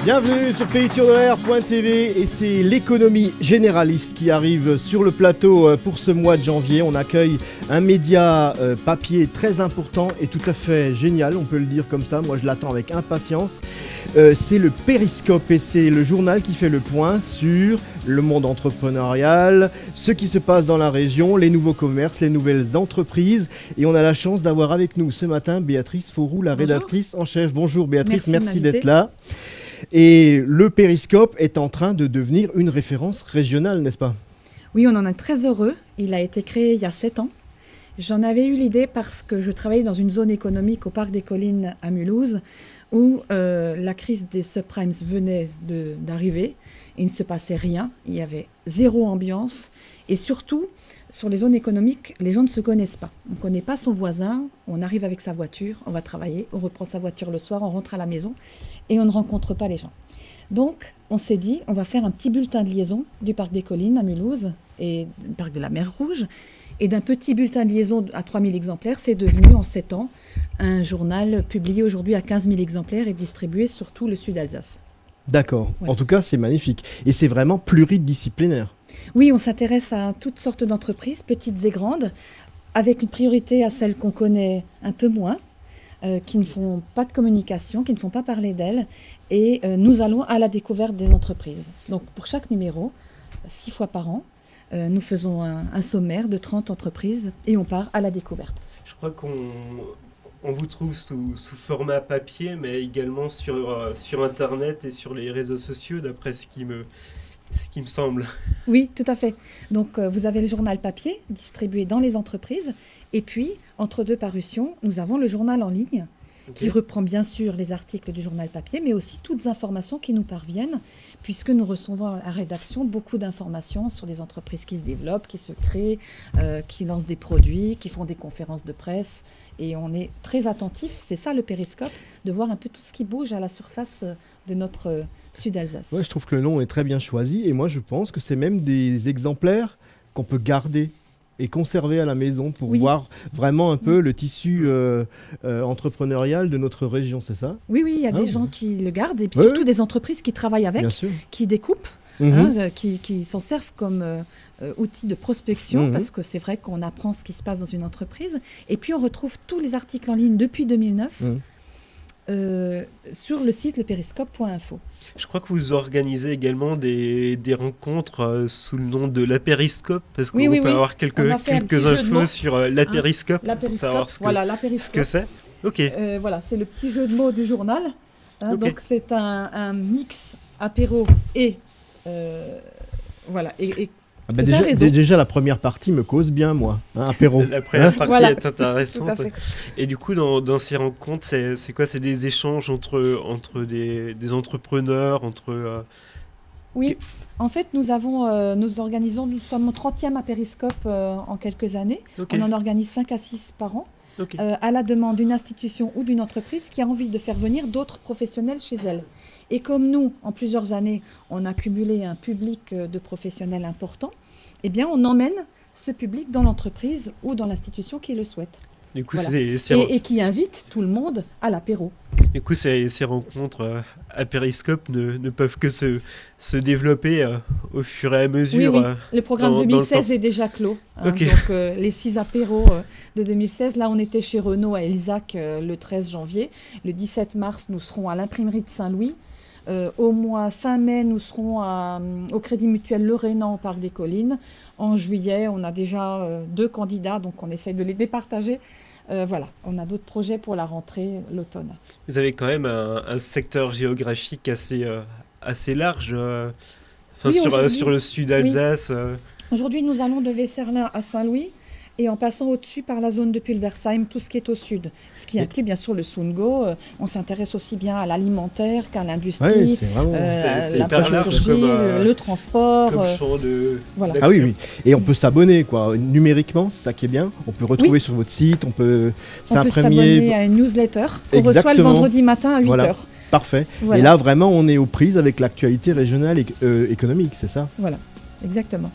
Bienvenue sur PayTourDeLair.tv et c'est l'économie généraliste qui arrive sur le plateau pour ce mois de janvier. On accueille un média papier très important et tout à fait génial, on peut le dire comme ça. Moi je l'attends avec impatience. C'est le Périscope et c'est le journal qui fait le point sur le monde entrepreneurial, ce qui se passe dans la région, les nouveaux commerces, les nouvelles entreprises. Et on a la chance d'avoir avec nous ce matin Béatrice Fauroux, la rédactrice en chef. Bonjour Béatrice, merci d'être là. Et le Périscope est en train de devenir une référence régionale, n'est-ce pas ? Oui, on en est très heureux. Il a été créé il y a 7 ans. J'en avais eu l'idée parce que je travaillais dans une zone économique au Parc des Collines à Mulhouse où la crise des subprimes venait d'arriver. Il ne se passait rien, il y avait zéro ambiance et surtout, sur les zones économiques, les gens ne se connaissent pas. On ne connaît pas son voisin, on arrive avec sa voiture, on va travailler, on reprend sa voiture le soir, on rentre à la maison et on ne rencontre pas les gens. Donc, on s'est dit, on va faire un petit bulletin de liaison du Parc des Collines à Mulhouse et du Parc de la Mer Rouge. Et d'un petit bulletin de liaison à 3000 exemplaires, c'est devenu en 7 ans un journal publié aujourd'hui à 15 000 exemplaires et distribué sur tout le sud d'Alsace. D'accord. Voilà. En tout cas, c'est magnifique. Et c'est vraiment pluridisciplinaire. Oui, on s'intéresse à toutes sortes d'entreprises, petites et grandes, avec une priorité à celles qu'on connaît un peu moins, qui ne font pas de communication, qui ne font pas parler d'elles. Et nous allons à la découverte des entreprises. Donc pour chaque numéro, 6 fois par an, nous faisons un sommaire de 30 entreprises et on part à la découverte. Je crois qu'on vous trouve sous format papier, mais également sur Internet et sur les réseaux sociaux, d'après ce qui me semble. Oui, tout à fait. Donc, vous avez le journal papier distribué dans les entreprises. Et puis, entre deux parutions, nous avons le journal en ligne qui reprend bien sûr les articles du journal papier, mais aussi toutes les informations qui nous parviennent, puisque nous recevons à la rédaction beaucoup d'informations sur des entreprises qui se développent, qui se créent, qui lancent des produits, qui font des conférences de presse. Et on est très attentif, c'est ça le Périscope, de voir un peu tout ce qui bouge à la surface de notre Sud-Alsace. Ouais, je trouve que le nom est très bien choisi et moi je pense que c'est même des exemplaires qu'on peut garder et conserver à la maison pour voir vraiment un peu le tissu entrepreneurial de notre région, c'est ça ? Oui, il y a des gens qui le gardent et puis surtout des entreprises qui travaillent avec, qui découpent, qui s'en servent comme outil de prospection parce que c'est vrai qu'on apprend ce qui se passe dans une entreprise. Et puis on retrouve tous les articles en ligne depuis 2009 sur le site lepériscope.info. Je crois que vous organisez également des rencontres sous le nom de la Périscope, parce qu'on peut avoir quelques infos sur la Périscope, pour savoir ce que c'est. Ok. Voilà, c'est le petit jeu de mots du journal. Donc c'est un mix apéro et voilà. Déjà, la première partie me cause bien, moi. Apéro. La première partie est intéressante. Et du coup, dans ces rencontres, c'est quoi ? C'est des échanges entre des entrepreneurs, Oui, en fait, nous organisons, nous sommes au 30e à Périscope en quelques années. On en organise 5 à 6 par an. À la demande d'une institution ou d'une entreprise qui a envie de faire venir d'autres professionnels chez elle. Et comme nous, en plusieurs années, on a cumulé un public de professionnels importants, eh bien, on emmène ce public dans l'entreprise ou dans l'institution qui le souhaite. Du coup, et qui invite tout le monde à l'apéro. Du coup, ces rencontres à Périscope ne peuvent que se développer au fur et à mesure. Oui. Le programme 2016 est déjà clos. Donc, les 6 apéros de 2016, là, on était chez Renault à Elzac le 13 janvier. Le 17 mars, nous serons à l'imprimerie de Saint-Louis. Au mois fin mai, nous serons au Crédit Mutuel Le Rénan au Parc des Collines. En juillet, on a déjà 2 candidats, donc on essaye de les départager. Voilà, on a d'autres projets pour la rentrée, l'automne. Vous avez quand même un secteur géographique assez large sur le sud d'Alsace. Aujourd'hui, nous allons de Vesserlin à Saint-Louis. Et en passant au-dessus par la zone de Pulversheim, tout ce qui est au sud. Ce qui inclut bien sûr le Sungo. On s'intéresse aussi bien à l'alimentaire qu'à l'industrie, c'est la pâtisserie, le transport. Comme champ de... Voilà. Ah oui. Et on peut s'abonner, numériquement, c'est ça qui est bien. On peut retrouver sur votre site, on peut s'abonner à une newsletter qu'on reçoit le vendredi matin à 8h. Parfait. Voilà. Et là, vraiment, on est aux prises avec l'actualité régionale et économique, c'est ça ? Voilà, exactement.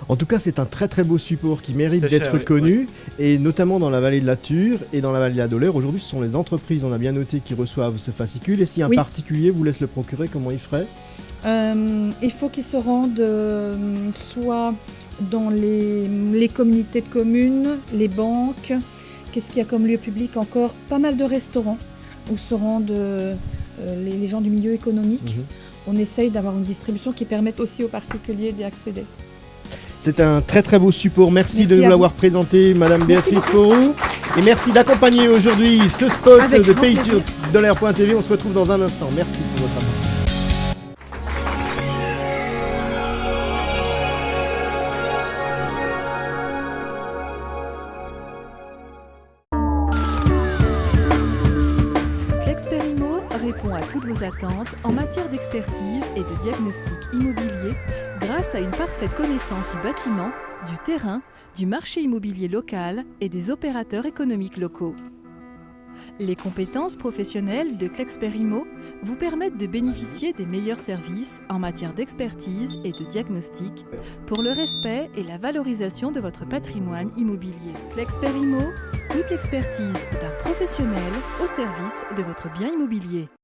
En tout cas, c'est un très très beau support qui mérite d'être connu, et notamment dans la vallée de la Ture et dans la vallée de la Dolère. Aujourd'hui, ce sont les entreprises, on a bien noté, qui reçoivent ce fascicule. Et si un particulier vous laisse le procurer, comment il ferait ? Il faut qu'ils se rendent soit dans les communautés de communes, les banques. Qu'est-ce qu'il y a comme lieu public encore ? Pas mal de restaurants où se rendent les gens du milieu économique. On essaye d'avoir une distribution qui permette aussi aux particuliers d'y accéder. C'est un très très beau support. Merci de nous l'avoir présenté, Madame Béatrice Fauroux. Et merci d'accompagner aujourd'hui ce spot de Pays-de-l'air.tv. On se retrouve dans un instant. Merci pour votre attention. Clexperimo répond à toutes vos attentes en matière d'expertise et de diagnostic immobilier grâce à une parfaite connaissance du bâtiment, du terrain, du marché immobilier local et des opérateurs économiques locaux. Les compétences professionnelles de Clexperimo vous permettent de bénéficier des meilleurs services en matière d'expertise et de diagnostic pour le respect et la valorisation de votre patrimoine immobilier. Clexperimo, toute l'expertise d'un professionnel au service de votre bien immobilier.